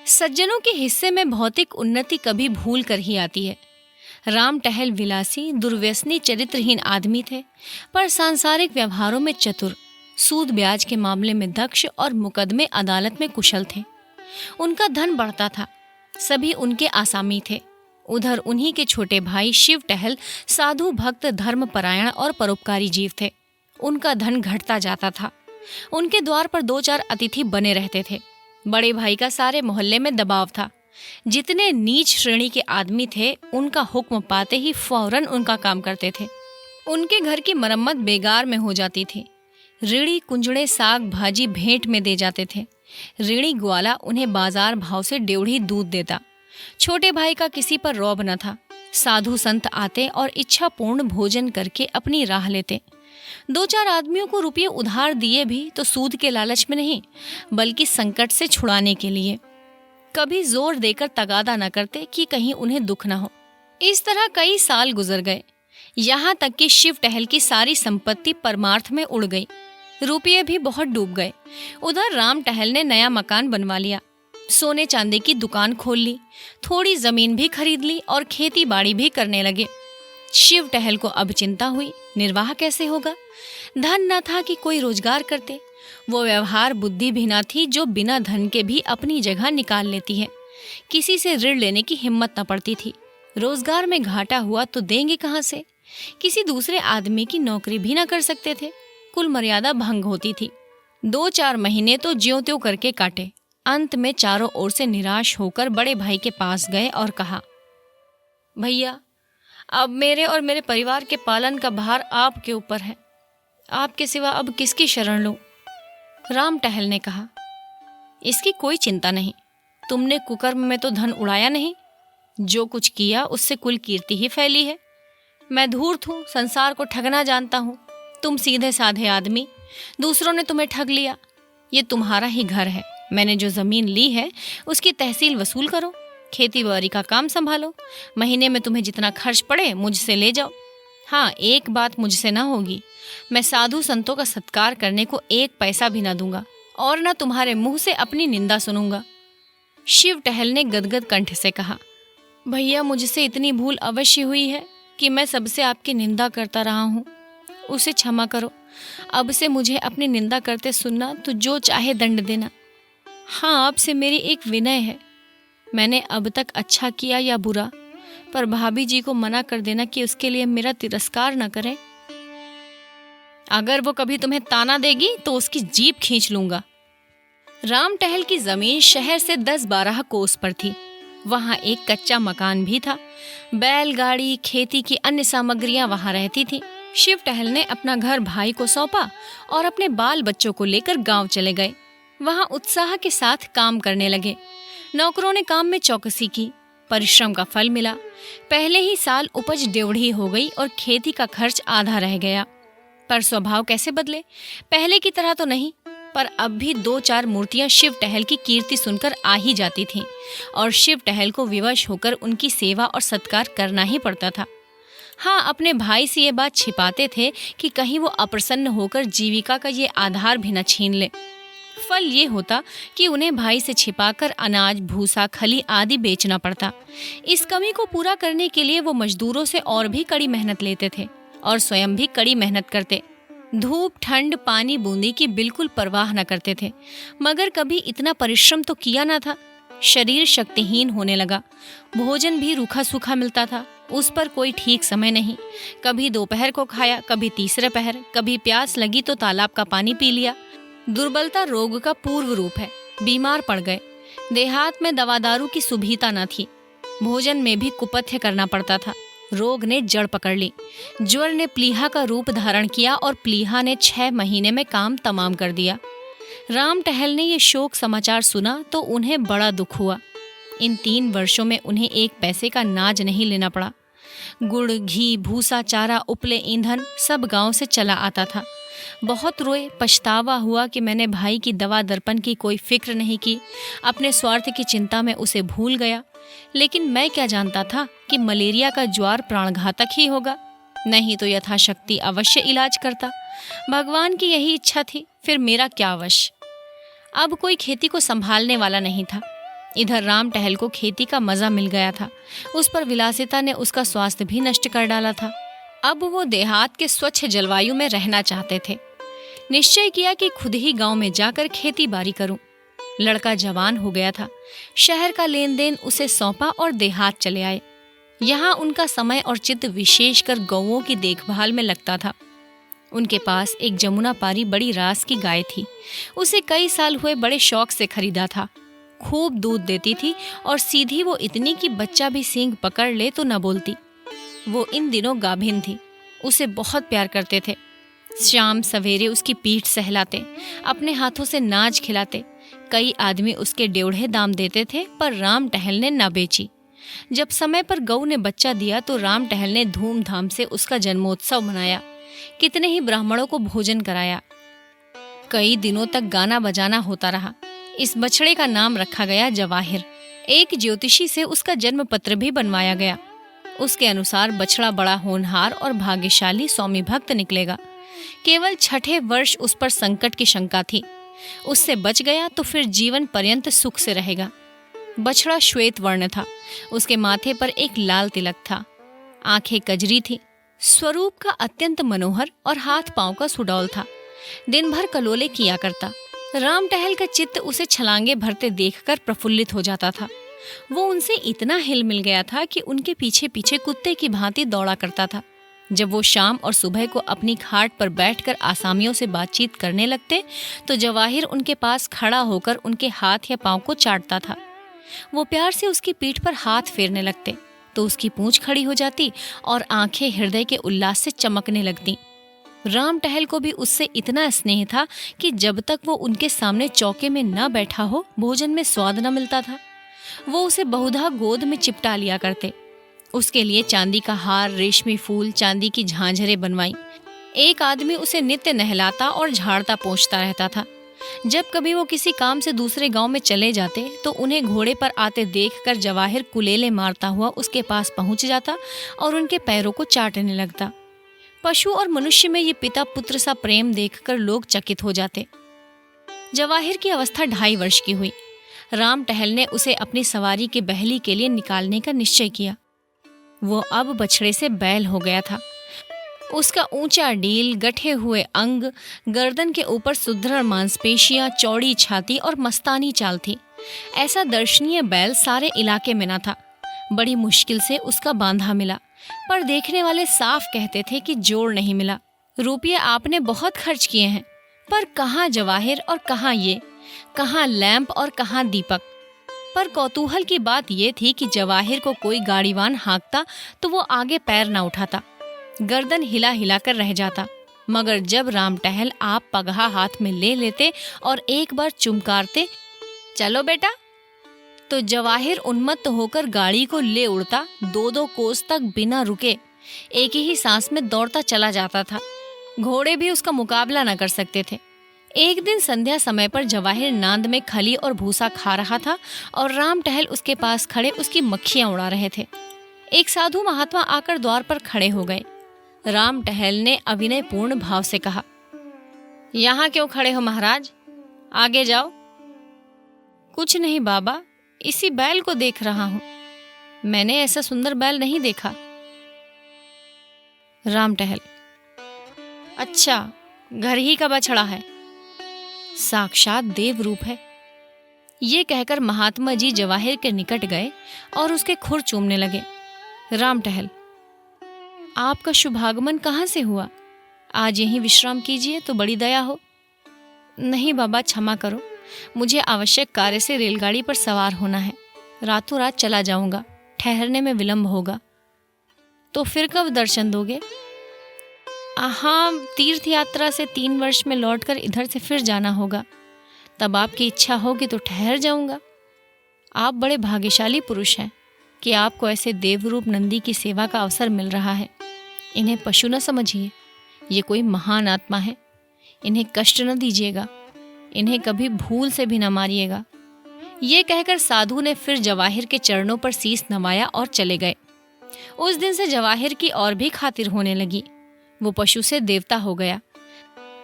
सज्जनों के हिस्से में भौतिक उन्नति कभी भूल कर ही आती है। राम टहल विलासी, दुर्व्यसनी, चरित्रहीन आदमी थे, पर सांसारिक व्यवहारों में चतुर, सूद ब्याज के मामले में दक्ष और मुकदमे अदालत में कुशल थे। उनका धन बढ़ता था, सभी उनके आसामी थे। उधर उन्हीं के छोटे भाई शिव टहल साधु भक्त, धर्मपरायण और परोपकारी जीव थे। उनका धन घटता जाता था। उनके द्वार पर 2-4 अतिथि बने रहते थे। बड़े भाई का सारे मोहल्ले में दबाव था। जितने नीच श्रेणी के आदमी थे, उनका हुक्म पाते ही फौरन उनका काम करते थे। उनके घर की मरम्मत बेगार में हो जाती थी। ऋणी कुंजड़े साग भाजी भेंट में दे जाते थे। ऋणी ग्वाला उन्हें बाजार भाव से डेढ़ी दूध देता। छोटे भाई का किसी पर रौब न था। साधु संत आते और इच्छापूर्ण भोजन करके अपनी राह लेते। 2-4 आदमियों को रुपये उधार दिए भी तो सूद के लालच में नहीं, बल्कि संकट से छुड़ाने के लिए। कभी जोर देकर तगादा न करते कि कहीं उन्हें दुख न हो। इस तरह कई साल गुजर गए, यहाँ तक कि शिव टहल की सारी संपत्ति परमार्थ में उड़ गई। रुपये भी बहुत डूब गए। उधर राम टहल ने नया मकान बनवा लिया, सोने चांदी की दुकान खोल ली, थोड़ी जमीन भी खरीद ली और खेती बाड़ी भी करने लगे। शिव टहल को अब चिंता हुई, निर्वाह कैसे होगा। धन न था कि कोई रोजगार करते। वो व्यवहार बुद्धि भी न थी जो बिना धन के भी अपनी जगह निकाल लेती है। किसी से ऋण लेने की हिम्मत न पड़ती थी। रोजगार में घाटा हुआ तो देंगे कहाँ से। किसी दूसरे आदमी की नौकरी भी न कर सकते थे। कुल मर्यादा भंग होती थी। 2-4 महीने तो ज्यों त्यों करके काटे। अंत में चारों ओर से निराश होकर बड़े भाई के पास गए और कहा, भैया, अब मेरे और मेरे परिवार के पालन का भार आपके ऊपर है। आपके सिवा अब किसकी शरण लूं? राम टहल ने कहा, इसकी कोई चिंता नहीं। तुमने कुकर्म में तो धन उड़ाया नहीं। जो कुछ किया उससे कुल कीर्ति ही फैली है। मैं धूर्त हूँ, संसार को ठगना जानता हूँ। तुम सीधे साधे आदमी, दूसरों ने तुम्हें ठग लिया। ये तुम्हारा ही घर है। मैंने जो जमीन ली है उसकी तहसील वसूल करो, खेती बाड़ी का काम संभालो। महीने में तुम्हें जितना खर्च पड़े मुझसे ले जाओ। हाँ, एक बात मुझसे ना होगी, मैं साधु संतों का सत्कार करने को 1 पैसा भी ना दूंगा और ना तुम्हारे मुंह से अपनी निंदा सुनूंगा। शिव टहल ने गदगद कंठ से कहा, भैया, मुझसे इतनी भूल अवश्य हुई है कि मैं सबसे आपकी निंदा करता रहा हूँ। उसे क्षमा करो। अब से मुझे अपनी निंदा करते सुनना तो जो चाहे दंड देना। हाँ, आपसे मेरी एक विनय है। मैंने अब तक अच्छा किया या बुरा, पर भाभी जी को मना कर देना कि उसके लिए मेरा तिरस्कार न करें। अगर वो कभी तुम्हें ताना देगी तो उसकी जीभ खींच लूंगा। राम टहल की जमीन शहर से 10-12 कोस पर थी। वहाँ एक कच्चा मकान भी था। बैलगाड़ी, खेती की अन्य सामग्रियां वहाँ रहती थी। शिव टहल ने अपना घर भाई को सौंपा और अपने बाल बच्चों को लेकर गांव चले गए। वहाँ उत्साह के साथ काम करने लगे। नौकरों ने काम में चौकसी की। परिश्रम का फल मिला। पहले ही साल उपज डेढ़ी हो गई और खेती का खर्च आधा रह गया। पर स्वभाव कैसे बदले। पहले की तरह तो नहीं, पर अब भी 2-4 मूर्तियां शिव टहल की कीर्ति सुनकर आ ही जाती थीं और शिव टहल को विवश होकर उनकी सेवा और सत्कार करना ही पड़ता था। हाँ, अपने भाई से ये बात छिपाते थे कि कहीं वो अप्रसन्न होकर जीविका का ये आधार भी न छीन ले। फल ये होता कि उन्हें भाई से छिपाकर अनाज, भूसा, खली आदि बेचना पड़ता। इस कमी को पूरा करने के लिए वो मजदूरों से और भी कड़ी मेहनत लेते थे और स्वयं भी कड़ी मेहनत करते। धूप, ठंड, पानी, बूंदी की बिल्कुल परवाह न करते थे। मगर कभी इतना परिश्रम तो किया न था। शरीर शक्तिहीन होने लगा। भोजन भी रूखा सूखा मिलता था। उस पर कोई ठीक समय नहीं। कभी दोपहर को खाया, कभी तीसरे पहर। कभी प्यास लगी तो तालाब का पानी पी लिया। दुर्बलता रोग का पूर्व रूप है। बीमार पड़ गए। देहात में दवा दारू की सुविधा न थी। भोजन में भी कुपथ्य करना पड़ता था। रोग ने जड़ पकड़ ली। ज्वर ने प्लीहा का रूप धारण किया और प्लीहा ने 6 महीने में काम तमाम कर दिया। राम टहल ने ये शोक समाचार सुना तो उन्हें बड़ा दुख हुआ। इन 3 वर्षों में उन्हें 1 पैसे का नाज नहीं लेना पड़ा। गुड़, घी, भूसा, चारा, उपले, ईंधन सब गांव से चला आता था। बहुत रोए, पछतावा हुआ कि मैंने भाई की दवा दर्पण की कोई फिक्र नहीं की। अपने स्वार्थ की चिंता में उसे भूल गया। लेकिन मैं क्या जानता था कि मलेरिया का ज्वर प्राणघातक ही होगा। नहीं तो यथाशक्ति अवश्य इलाज करता। भगवान की यही इच्छा थी, फिर मेरा क्या वश। अब कोई खेती को संभालने वाला नहीं था। इधर राम टहल को खेती का मजा मिल गया था। उस पर विलासिता ने उसका स्वास्थ्य भी नष्ट कर डाला था। अब वो देहात के स्वच्छ जलवायु में रहना चाहते थे। निश्चय किया कि खुद ही गांव में जाकर खेती बाड़ी करूं। लड़का जवान हो गया था। शहर का लेन देन उसे सौंपा और देहात चले आए। यहाँ उनका समय और चित्त विशेषकर गौओं की देखभाल में लगता था। उनके पास एक जमुना पारी बड़ी रास की गाय थी। उसे कई साल हुए बड़े शौक से खरीदा था। खूब दूध देती थी और सीधी वो इतनी कि बच्चा भी सींग पकड़ ले तो न बोलती। वो इन दिनों गाभिन थी। उसे बहुत प्यार करते थे। शाम सवेरे उसकी पीठ सहलाते, अपने हाथों से नाच खिलाते। कई आदमी उसके डेढ़े दाम देते थे, पर राम टहल ने न बेची। जब समय पर गऊ ने बच्चा दिया तो राम टहल ने धूमधाम से उसका जन्मोत्सव मनाया। कितने ही ब्राह्मणों को भोजन कराया। कई दिनों तक गाना बजाना होता रहा। इस बछड़े का नाम रखा गया जवाहिर। एक ज्योतिषी से उसका जन्म पत्र भी बनवाया गया। उसके अनुसार बछड़ा बड़ा होनहार और भाग्यशाली स्वामी भक्त निकलेगा। केवल छठे वर्ष उस पर संकट की शंका थी। उससे बच गया तो फिर जीवन पर्यंत सुख से रहेगा। बछड़ा श्वेत वर्ण था। उसके माथे पर एक लाल तिलक था। आंखें कजरी थी। स्वरूप का अत्यंत मनोहर और हाथ पांव का सुडौल था। दिन भर कलोले किया करता। राम टहल का चित्त उसे छलांगे भरते देखकर प्रफुल्लित हो जाता था। वो उनसे इतना हिल मिल गया था कि उनके पीछे पीछे कुत्ते की भांति दौड़ा करता था। जब वो शाम और सुबह को अपनी खाट पर बैठकर आसामियों से बातचीत करने लगते तो जवाहिर उनके पास खड़ा होकर उनके हाथ या पांव को चाटता था। वो प्यार से उसकी पीठ पर हाथ फेरने लगते तो उसकी पूंछ खड़ी हो जाती और आंखें हृदय के उल्लास से चमकने लगती। राम टहल को भी उससे इतना स्नेह था कि जब तक वो उनके सामने चौके में न बैठा हो भोजन में स्वाद न मिलता था। वो उसे बहुधा गोद में चिपटा लिया करते। उसके लिए चांदी का हार, रेशमी फूल, चांदी की झांझरें बनवाई। एक आदमी उसे नित्य नहलाता और झाड़ता पोंछता रहता था। जब कभी वो किसी काम से दूसरे गांव में चले जाते तो उन्हें घोड़े पर आते देखकर जवाहिर कुलेले मारता हुआ उसके पास पहुंच जाता और उनके पैरों को चाटने लगता। पशु और मनुष्य में ये पिता पुत्र सा प्रेम देखकर लोग चकित हो जाते। जवाहिर की अवस्था 2.5 वर्ष की हुई। राम टहल ने उसे अपनी सवारी के बहली के लिए निकालने का निश्चय किया। वो अब बछड़े से बैल हो गया था। उसका ऊंचा डील, गठे हुए अंग, गर्दन के ऊपर सुदृढ़ मांसपेशियां, चौड़ी छाती और मस्तानी चाल थी। ऐसा दर्शनीय बैल सारे इलाके में न था। बड़ी मुश्किल से उसका बांधा मिला, पर देखने वाले साफ कहते थे कि जोड़ नहीं मिला। रुपये आपने बहुत खर्च किए हैं, पर कहाँ जवाहिर और कहाँ ये, कहाँ लैंप और कहाँ दीपक। पर कौतूहल की बात यह थी कि जवाहिर को कोई गाड़ीवान हाँकता तो वो आगे पैर न उठाता, गर्दन हिला हिला कर रह जाता। मगर जब राम टहल आप पगहा हाथ में ले लेते और एक बार चुमकारते, चलो बेटा, तो जवाहिर उन्मत्त होकर गाड़ी को ले उड़ता। 2-2 कोस तक बिना रुके एक ही सांस में दौड़ता चला जाता था। घोड़े भी उसका मुकाबला न कर सकते थे। एक दिन संध्या समय पर जवाहिर नांद में खली और भूसा खा रहा था और राम टहल उसके पास खड़े उसकी मक्खियां उड़ा रहे थे। एक साधु महात्मा आकर द्वार पर खड़े हो गए। राम टहल ने अविनय पूर्ण भाव से कहा, यहाँ क्यों खड़े हो महाराज, आगे जाओ। कुछ नहीं बाबा, इसी बैल को देख रहा हूं। मैंने ऐसा सुंदर बैल नहीं देखा। राम टहल, अच्छा, घर ही का बछड़ा है, साक्षात देव रूप है। ये कहकर महात्मा जी जवाहिर के निकट गए और उसके खुर चूमने लगे। राम टहल, आपका शुभागमन कहाँ से हुआ? आज यहीं विश्राम कीजिए तो बड़ी दया हो। नहीं बाबा, क्षमा करो, मुझे आवश्यक कार्य से रेलगाड़ी पर सवार होना है। रातों रात चला जाऊंगा, ठहरने में विलंब होगा। तो फिर कब दर्शन दोगे? हाँ, तीर्थ यात्रा से 3 वर्ष में लौटकर इधर से फिर जाना होगा। तब आपकी इच्छा होगी तो ठहर जाऊंगा। आप बड़े भाग्यशाली पुरुष हैं कि आपको ऐसे देवरूप नंदी की सेवा का अवसर मिल रहा है। इन्हें पशु न समझिए, ये कोई महान आत्मा है। इन्हें कष्ट न दीजिएगा, इन्हें कभी भूल से भी न मारिएगा। ये कहकर साधु ने फिर जवाहिर के चरणों पर शीस नवाया और चले गए। उस दिन से जवाहिर की और भी खातिर होने लगी। वो पशु से देवता हो गया।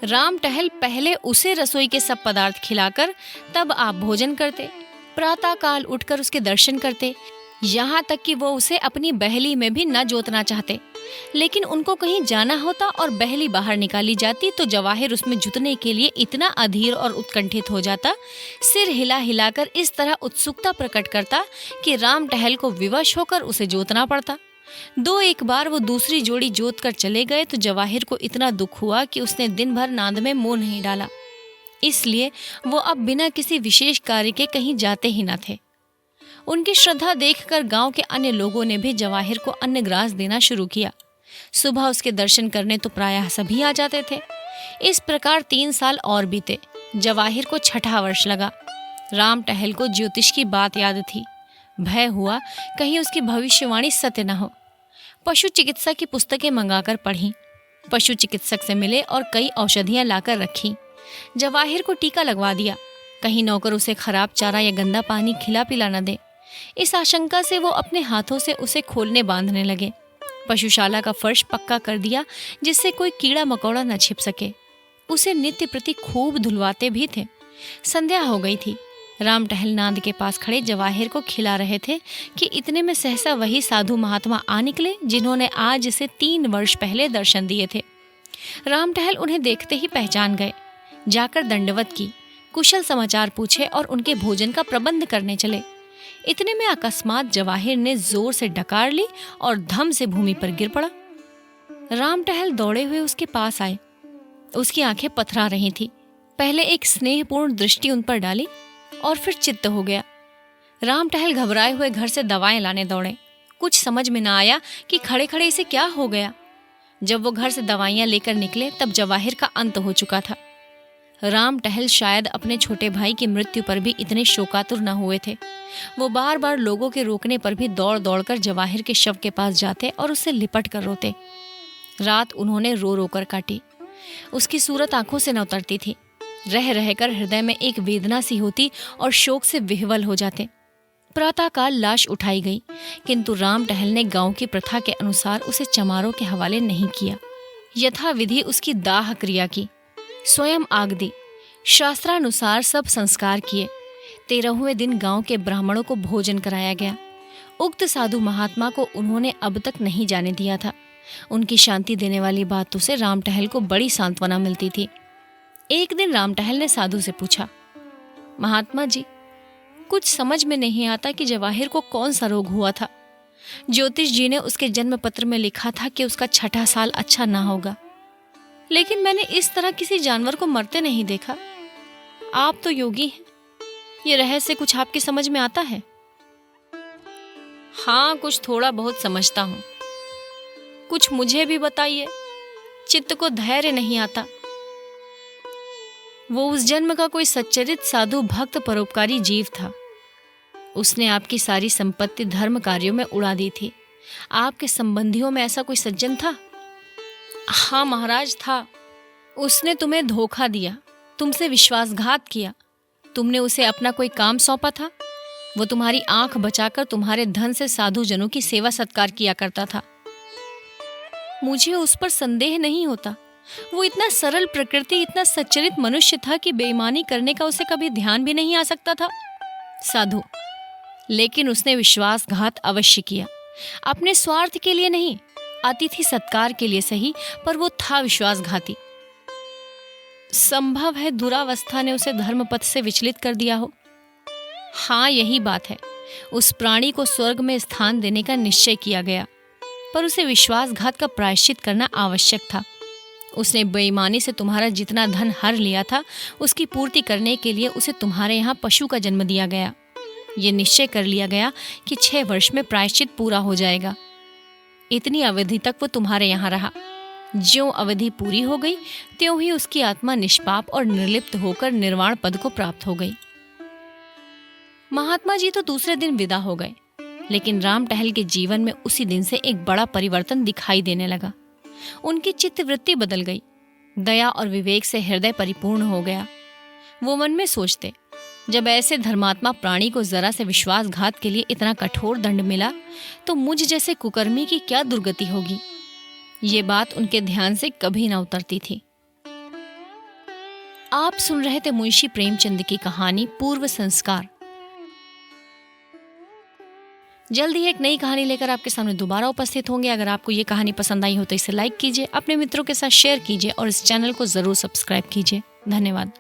राम टहल पहले उसे रसोई के सब पदार्थ खिलाकर तब आप भोजन करते, प्रातःकाल उठकर उसके दर्शन करते, यहाँ तक कि वो उसे अपनी बहेली में भी न जोतना चाहते। लेकिन उनको कहीं जाना होता और बहेली बाहर निकाली जाती तो जवाहिर उसमें जुतने के लिए इतना अधीर और उत्कंठित हो जाता, सिर हिला हिलाकर इस तरह उत्सुकता प्रकट करता कि राम टहल को विवश होकर उसे जोतना पड़ता। दो एक बार वो दूसरी जोड़ी जोत कर चले गए तो जवाहिर को इतना दुख हुआ कि उसने दिन भर नांद में मुंह नहीं डाला। इसलिए वो अब बिना किसी विशेष कार्य के कहीं जाते ही न थे। उनकी श्रद्धा देखकर गांव के अन्य लोगों ने भी जवाहिर को अन्न ग्रास देना शुरू किया। सुबह उसके दर्शन करने तो प्रायः सभी आ जाते थे। इस प्रकार 3 साल और बीते। जवाहिर को 6ठा वर्ष लगा। राम टहल को ज्योतिष की बात याद थी। भय हुआ कहीं उसकी भविष्यवाणी सत्य न हो। पशु चिकित्सा की पुस्तकें मंगाकर पढ़ी, पशु चिकित्सक से मिले और कई औषधियां लाकर रखी। जवाहिर को टीका लगवा दिया, कहीं नौकर उसे खराब चारा या गंदा पानी खिला पिला न दे। इस आशंका से वो अपने हाथों से उसे खोलने बांधने लगे। पशुशाला का फर्श पक्का कर दिया जिससे कोई कीड़ा मकोड़ा न छिप सके। उसे नित्य प्रति खूब धुलवाते भी थे। संध्या हो गई थी। राम टहल नांद के पास खड़े जवाहिर को खिला रहे थे कि इतने में सहसा वही साधु महात्मा आ निकले जिन्होंने आज से 3 वर्ष पहले दर्शन दिए थे। राम टहल उन्हें देखते ही पहचान गए। जाकर दंडवत की, कुशल समाचार पूछे और उनके भोजन का प्रबंध करने चले। इतने में अकस्मात जवाहिर ने जोर से डकार ली और धम से भूमि पर गिर पड़ा। राम टहल दौड़े हुए उसके पास आए। उसकी आंखें पथरा रही थी। पहले एक स्नेहपूर्ण दृष्टि उन पर डाली और फिर चित्त हो गया। राम टहल घबराए हुए घर से दवाएं लाने दौड़े। कुछ समझ में न आया कि खड़े खड़े इसे क्या हो गया। जब वो घर से दवाइयां लेकर निकले तब जवाहिर का अंत हो चुका था। राम टहल शायद अपने छोटे भाई की मृत्यु पर भी इतने शोकातुर न हुए थे। वो बार बार लोगों के रोकने पर भी दौड़ दौड़ कर जवाहिर के शव के पास जाते और उससे लिपट कर रोते। रात उन्होंने रो रो कर काटी। उसकी सूरत आंखों से न उतरती थी। रह रहकर हृदय में एक वेदना सी होती और शोक से विह्वल हो जाते। प्रातःकाल लाश उठाई गई, किंतु राम टहल ने गांव की प्रथा के अनुसार उसे चमारों के हवाले नहीं किया। यथाविधि उसकी दाह क्रिया की, स्वयं आग दी, शास्त्रानुसार सब संस्कार किए। 13वें दिन गांव के ब्राह्मणों को भोजन कराया गया। उक्त साधु महात्मा को उन्होंने अब तक नहीं जाने दिया था। उनकी शांति देने वाली बातों से राम टहल को बड़ी सांत्वना मिलती थी। एक दिन राम टहल ने साधु से पूछा, महात्मा जी, कुछ समझ में नहीं आता कि जवाहिर को कौन सा रोग हुआ था। ज्योतिष जी ने उसके जन्म पत्र में लिखा था कि उसका 6ठा साल अच्छा ना होगा, लेकिन मैंने इस तरह किसी जानवर को मरते नहीं देखा। आप तो योगी हैं, ये रहस्य कुछ आपकी समझ में आता है? हाँ, कुछ थोड़ा बहुत समझता हूँ। कुछ मुझे भी बताइए, चित्त को धैर्य नहीं आता। वो उस जन्म का कोई सच्चरित साधु भक्त परोपकारी जीव था। उसने आपकी सारी संपत्ति धर्म कार्यों में उड़ा दी थी। आपके संबंधियों में ऐसा कोई सज्जन था? हाँ महाराज, था। उसने तुम्हें धोखा दिया, तुमसे विश्वासघात किया। तुमने उसे अपना कोई काम सौंपा था। वो तुम्हारी आंख बचाकर तुम्हारे धन से साधु जनों की सेवा सत्कार किया करता था। मुझे उस पर संदेह नहीं होता। वो इतना सरल प्रकृति, इतना सच्चरित मनुष्य था कि बेईमानी करने का उसे कभी ध्यान भी नहीं आ सकता था। साधु, लेकिन उसने विश्वासघात अवश्य किया। अपने स्वार्थ के लिए नहीं, अतिथि सत्कार के लिए सही, पर वो था विश्वासघाती। संभव है दुरावस्था ने उसे धर्मपथ से विचलित कर दिया हो। हाँ, यही बात है। उस प्राणी को स्वर्ग में स्थान देने का निश्चय किया गया, पर उसे विश्वासघात का प्रायश्चित करना आवश्यक था। उसने बेईमानी से तुम्हारा जितना धन हर लिया था, उसकी पूर्ति करने के लिए उसे तुम्हारे यहाँ पशु का जन्म दिया गया। ये निश्चय कर लिया गया कि 6 वर्ष में प्रायश्चित पूरा हो जाएगा। इतनी अवधि तक वो तुम्हारे यहाँ रहा। ज्यों अवधि पूरी हो गई, त्यों ही उसकी आत्मा निष्पाप और निर्लिप्त होकर निर्वाण पद को प्राप्त हो गई। महात्मा जी तो दूसरे दिन विदा हो गए, लेकिन राम टहल के जीवन में उसी दिन से एक बड़ा परिवर्तन दिखाई देने लगा। उनकी चित्तवृत्ति बदल गई। दया और विवेक से हृदय परिपूर्ण हो गया। वो मन में सोचते, जब ऐसे धर्मात्मा प्राणी को जरा से विश्वासघात के लिए इतना कठोर दंड मिला, तो मुझ जैसे कुकर्मी की क्या दुर्गति होगी। ये बात उनके ध्यान से कभी न उतरती थी। आप सुन रहे थे मुंशी प्रेमचंद की कहानी पूर्व संस्कार। जल्द ही एक नई कहानी लेकर आपके सामने दोबारा उपस्थित होंगे। अगर आपको ये कहानी पसंद आई हो तो इसे लाइक कीजिए, अपने मित्रों के साथ शेयर कीजिए और इस चैनल को ज़रूर सब्सक्राइब कीजिए। धन्यवाद।